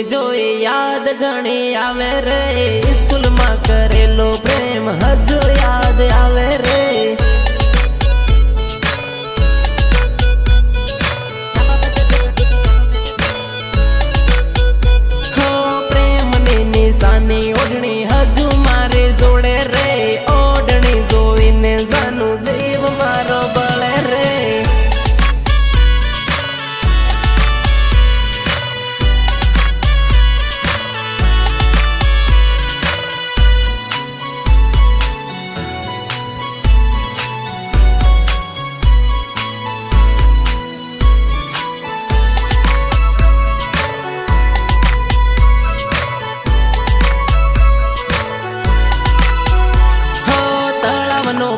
જોઈ યાદ ઘણી આવે રે, સ્કૂલમાં કરેલો પ્રેમ હજુ યાદ આવે રે। હો પ્રેમની નિશાની ઓઢણી હજુ મારે જોડે રે, ઓઢણી જોઈને જાનું જીવ મારો બળે રે।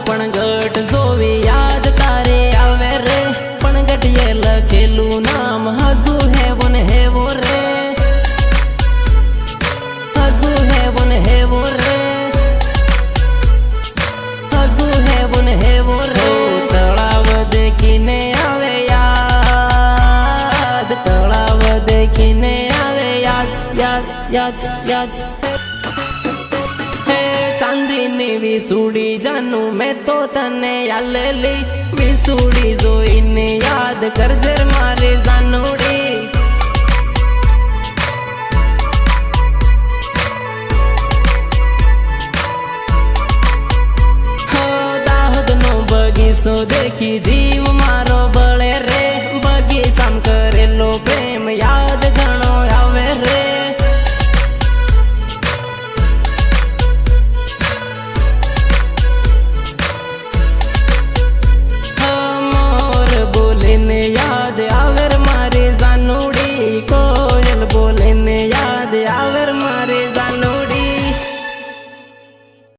પણ ગટ જોવી યાદ તારે આવે રે, પણ ગટીએ લખેલું નામ હજુ હેવો ને હેવો રે, હજુ હેવો ને હેવો રે, હજુ હેવો ને હેવો રે। તળાવ દેખીને આવે યાદ, તળાવ દેખીને આવે યાદ, યાદ યાદ યાદ। ચાંદીની વિસુડી જાનું મેં તો તને આલેલી, વિસુડી જોઈને યાદ કરજે મારી જાનુડી। હો દાહોદનો બગીચો દેખી જીવ મારો બળે રે, બગીચામાં કરેલો પ્રેમ યાદ ઘણો આવે રે। યાદ આવે મારી જાનુડી, કોયલ બોલે ને યાદ આવે મારી।